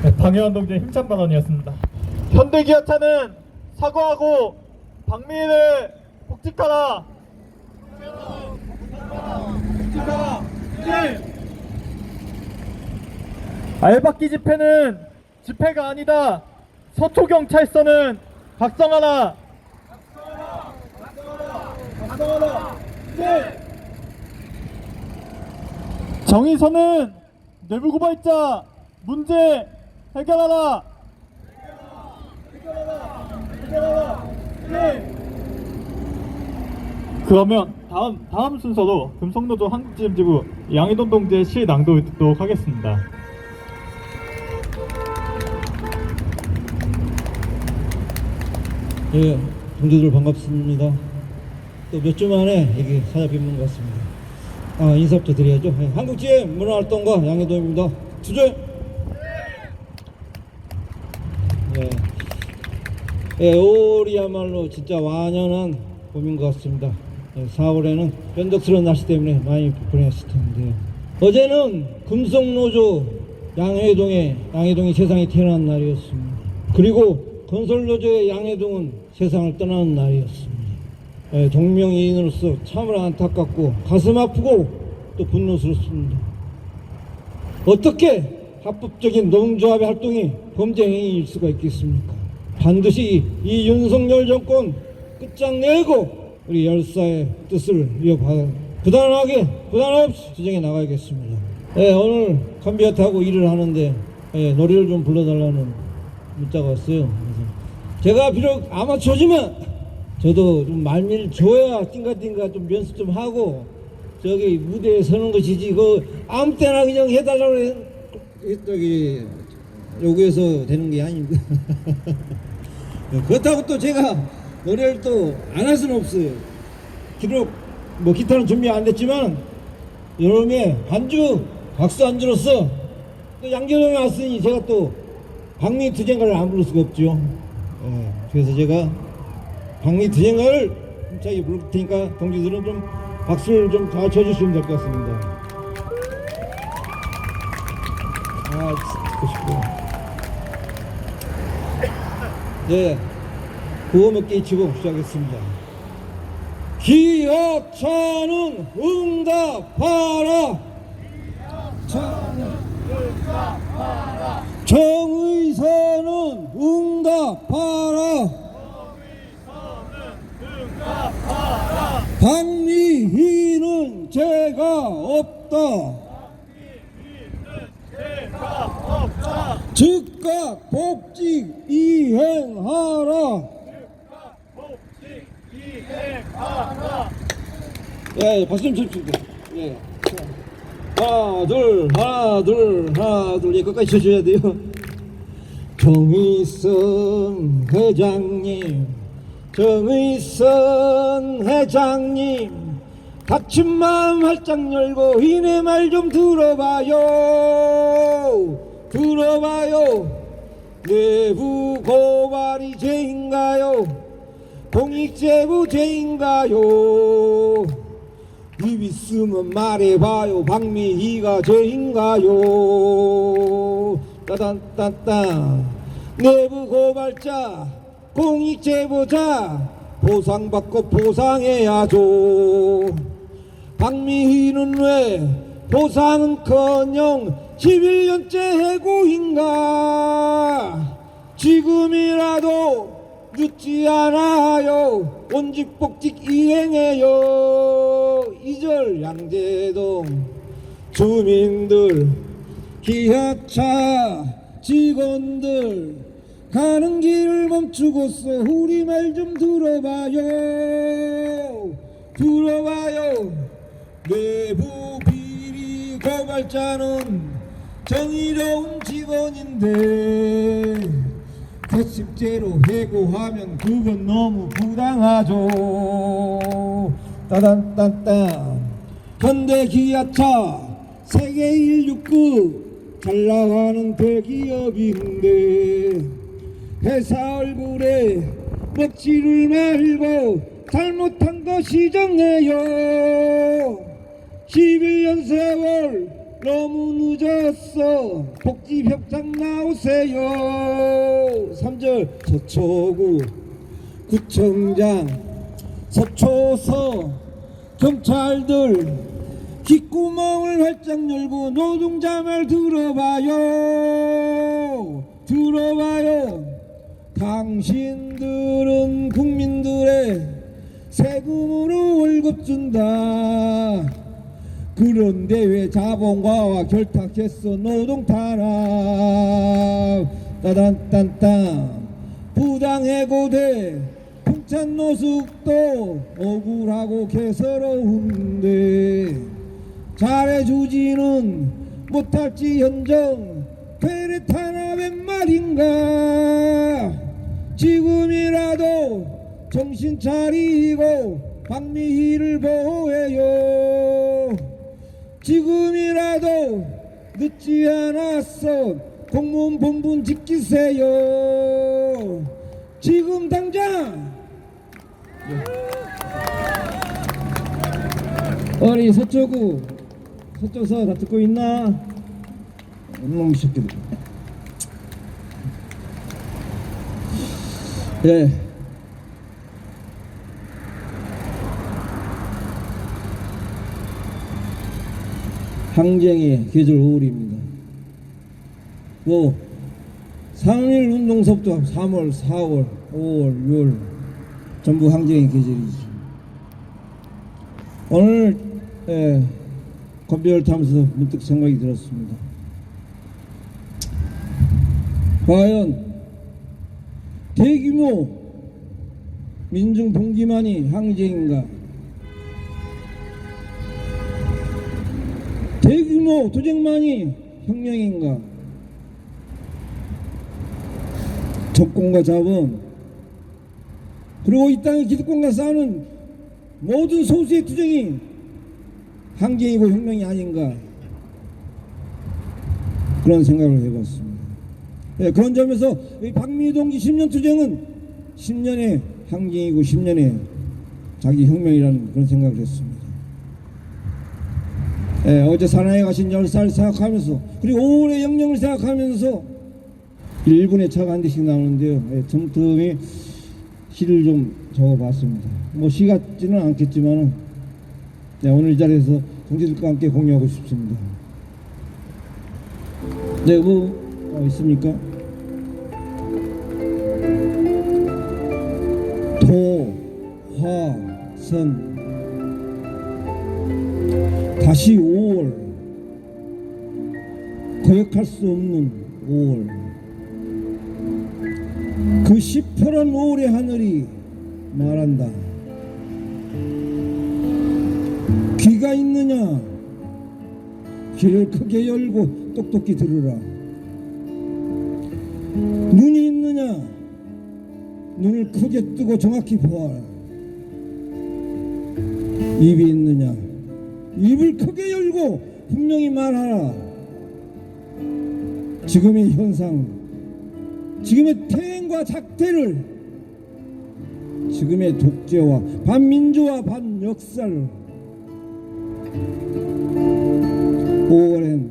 네, 방영환 동지의 힘찬 발언이었습니다. 현대기아차는 사과하고 박미를 복직하라. 알박기 집회는 집회가 아니다. 서초경찰서는 각성하라. 정의선은 내부고발자 문제 해결하라. 그러면 다음 순서로 금속노조 한국지점지부 양희돈 동지의 시 낭독을 듣도록 하겠습니다. 예, 동지들 반갑습니다. 또 몇 주 만에 여기 찾아뵙는 것 같습니다. 인사부터 드려야죠. 예, 한국지의 문화활동가 양혜동입니다. 주제. 예, 5월이야말로 진짜 완연한 봄인 것 같습니다. 4월에는 변덕스러운 날씨 때문에 많이 불편했을 텐데요. 어제는 금속노조 양해동이 세상에 태어난 날이었습니다. 그리고 건설노조의 양해동은 세상을 떠나는 날이었습니다. 동명이인으로서 참으로 안타깝고 가슴 아프고 또 분노스럽습니다. 어떻게 합법적인 노동조합의 활동이 범죄 행위일 수가 있겠습니까? 반드시 이 윤석열 정권 끝장내고 우리 열사의 뜻을 이어받아 부담 없이 투쟁해 나가야겠습니다. 오늘 컴퓨터 타고 일을 하는데 노래를 좀 불러달라는 문자가 왔어요. 그래서 제가 비록 아마추어지만 저도 좀 말미를 줘야 띵가띵가 좀 연습 좀 하고 저기 무대에 서는 것이지 아무 때나 그냥 해달라고 저기 요구해서 되는 게 아닙니다. 그렇다고 또 제가 노래를 또 안 할 수는 없어요. 비록 뭐 기타는 준비 안 됐지만 여름에 박수 안주로서 또 양재동에 왔으니 제가 또 박미 투쟁가를 안 부를 수가 없죠. 그래서 제가 박미 투쟁가를 힘차게 부를 테니까 동지들은 좀 박수를 좀 잘 쳐주시면 될 것 같습니다. 듣고 싶어요. 네, 구호 몇 개 치고 시작하겠습니다. 기아차는 응답하라. 정의선은 응답하라. 박미희는 죄가 없다. 즉각 복직 이행하라. 예, 박수 좀 쳐주세요. 예. 하나 둘 예, 끝까지 쳐줘야 돼요. 정의선 회장님 닫힌 마음 활짝 열고 이내 말 좀 들어봐요. 내부 고발이 죄인가요? 공익제보 죄인가요? 입 있으면 말해봐요. 박미희가 죄인가요? 따단따단. 내부 고발자 공익제보자 보상받고 보상해야죠. 박미희는 왜 보상은커녕 11년째 해고인가? 지금이라도 늦지 않아요. 원직복직 이행해요. 이절 양재동 주민들 기아차 직원들 가는 길을 멈추고서 우리 말 좀 들어봐요. 내부 비리 고발자는 정의로운 직원인데 거십제로 해고하면 그건 너무 부당하죠. 따단따단. 현대 기아차 세계 169 잘 나가는 대기업인데 회사 얼굴에 먹지를 말고 잘못한 거 시정해요. 11년 세월 너무 늦었어. 복지협상 나오세요. 3절 서초구 구청장 서초서 경찰들 귓구멍을 활짝 열고 노동자 말 들어봐요. 당신들은 국민들의 세금으로 월급 준다. 그런데 왜 자본가와 결탁했어 노동탄압 따단딴딴 부당해고돼 풍찬노숙도 억울하고 개서러운데 잘해주지는 못할지언정 괴뢰 탄압의 말인가 지금이라도 정신 차리고 박미희를 보호해요 지금이라도 늦지 않았어 공무원 본분 지키세요 지금 당장 어리 서초구 서초서 다 듣고 있나? 놈 새끼들 예 항쟁의 계절 5월입니다. 뭐 3.1 운동서부터 3월, 4월, 5월, 6월 전부 항쟁의 계절이죠. 오늘 건배를 타면서 문득 생각이 들었습니다. 과연 대규모 민중 봉기만이 항쟁인가? 대규모 투쟁만이 혁명인가? 접공과 자본 그리고 이 땅의 기득권과 싸우는 모든 소수의 투쟁이 항쟁이고 혁명이 아닌가 그런 생각을 해봤습니다. 네, 그런 점에서 이 박미희 동지 10년 투쟁은 10년의 항쟁이고 10년의 자기 혁명이라는 그런 생각을 했습니다. 네, 어제 사나이에 가신 10살 생각하면서 그리고 5월의 영령을 생각하면서 1분에 차가 한 대씩 나오는데요. 네, 틈틈이 시를 좀 적어봤습니다. 뭐 시 같지는 않겠지만 네, 오늘 이 자리에서 동지들과 함께 공유하고 싶습니다. 네, 뭐 있습니까? 도, 화, 선 다시 5월 거역할 수 없는 5월 그 시퍼런 5월의 하늘이 말한다. 귀가 있느냐 귀를 크게 열고 똑똑히 들으라. 눈이 있느냐 눈을 크게 뜨고 정확히 보아라. 입이 있느냐 입을 크게 열고 분명히 말하라. 지금의 현상 지금의 퇴행과 작태를 지금의 독재와 반민주화 반역사를 5월엔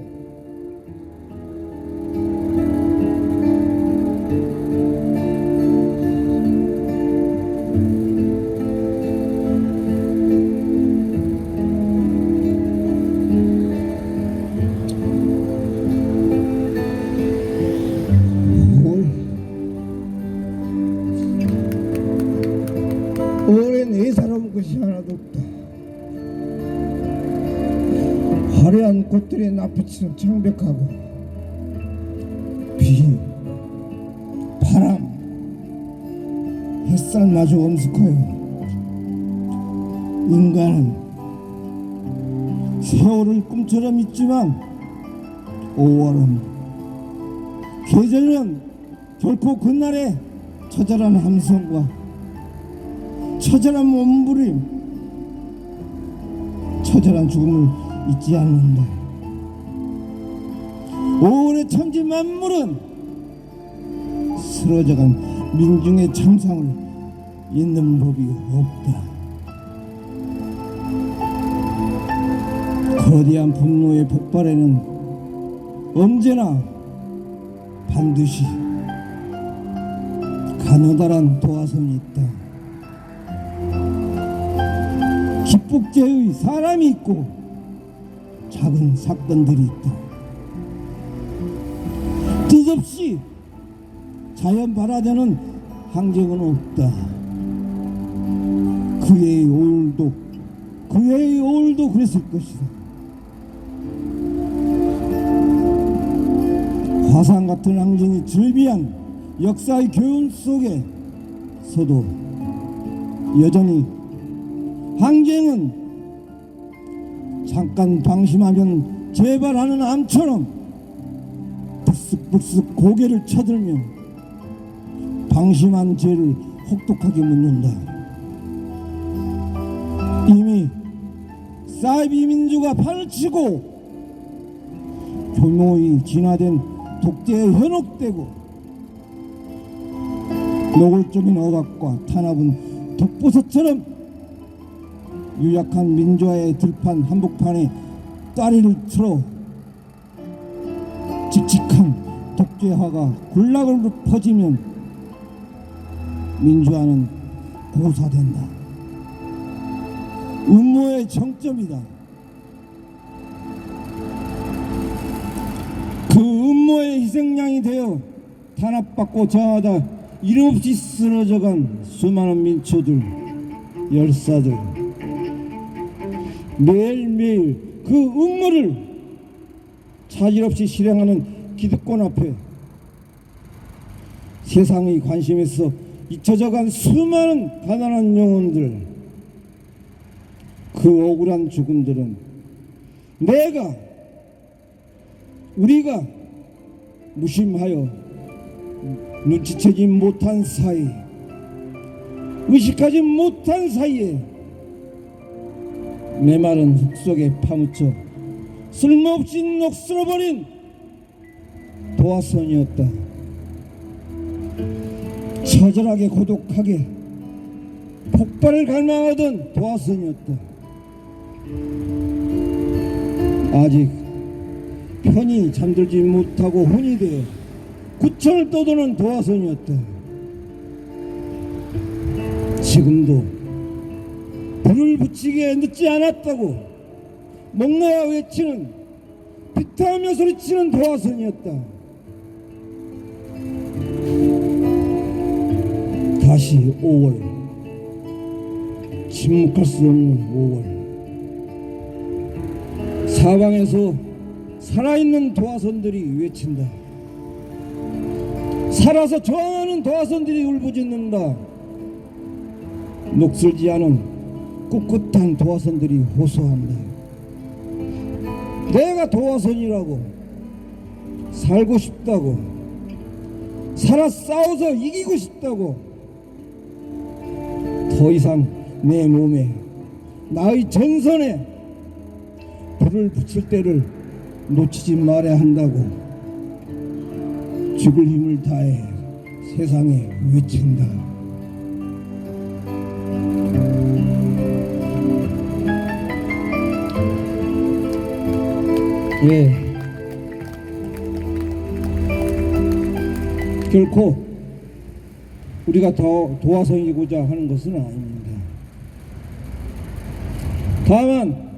내 사람 것이 하나도 없다. 화려한 꽃들의 낯빛은 창백하고 비, 바람, 햇살마저 엄숙하여 인간은 세월을 꿈처럼 있지만 5월은 계절은 결코 그날의 처절한 함성과 처절한 몸부림, 처절한 죽음을 잊지 않는다. 5월의 천지 만물은 쓰러져간 민중의 참상을 잊는 법이 없다. 거대한 분노의 폭발에는 언제나 반드시 가느다란 도화선이 있다. 기폭제의 사람이 있고 작은 사건들이 있다. 뜻없이 자연 발화되는 항쟁은 없다. 그의 5월도 그랬을 것이다. 가상 같은 항쟁이 즐비한 역사의 교훈 속에서도 여전히 항쟁은 잠깐 방심하면 재발하는 암처럼 불쑥불쑥 고개를 쳐들며 방심한 죄를 혹독하게 묻는다. 이미 사이비 민주가 판을 치고 교묘히 진화된 독재에 현혹되고 노골적인 억압과 탄압은 독보사처럼 유약한 민주화의 들판 한복판에 다리를 틀어 칙칙한 독재화가 군락으로 퍼지면 민주화는 고사된다. 음모의 정점이다. 그 음모의 희생양이 되어 탄압받고 저항하다 이름 없이 쓰러져간 수많은 민초들, 열사들, 매일매일 그 음모를 차질 없이 실행하는 기득권 앞에 세상의 관심에서 잊혀져간 수많은 가난한 영혼들, 그 억울한 죽음들은 우리가 무심하여 눈치채지 못한 사이, 의식하지 못한 사이에 메마른 흙 속에 파묻혀 쓸모없이 녹슬어버린 도화선이었다. 처절하게 고독하게 폭발을 갈망하던 도화선이었다. 아직 편히 잠들지 못하고 혼이 되어 구천을 떠도는 도화선이었다. 지금도 불을 붙이기에 늦지 않았다고 먹노라 외치는 비타하며 소리치는 도화선이었다. 다시 5월, 침묵할 수 없는 5월, 사방에서 살아있는 도화선들이 외친다. 살아서 저항하는 도화선들이 울부짖는다. 녹슬지 않은 꿋꿋한 도화선들이 호소한다. 내가 도화선이라고, 살고 싶다고, 살아 싸워서 이기고 싶다고, 더 이상 내 몸에, 나의 전선에 불을 붙일 때를 놓치지 말아야 한다고 죽을 힘을 다해 세상에 외친다. 예, 결코 우리가 더 도화선이고자 하는 것은 아닙니다. 다만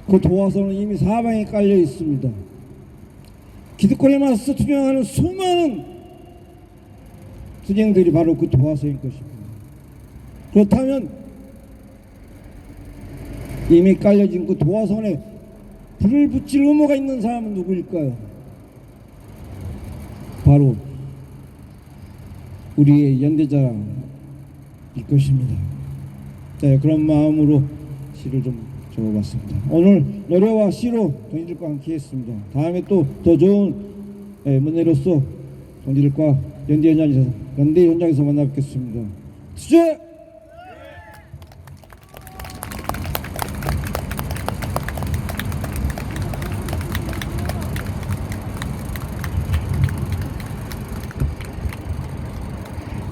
그 도화선은 이미 사방에 깔려 있습니다. 기득권에 맞서 투쟁하는 수많은 투쟁들이 바로 그 도화선일 것입니다. 그렇다면 이미 깔려진 그 도화선에 불을 붙일 의무가 있는 사람은 누구일까요? 바로 우리의 연대자일 것입니다. 네, 그런 마음으로 시를 좀 적어봤습니다. 오늘 노래와 시로 동지들과 함께 했습니다. 다음에 또 더 좋은 문예로서 동지들과 연대 현장에서 만나 뵙겠습니다. 수제!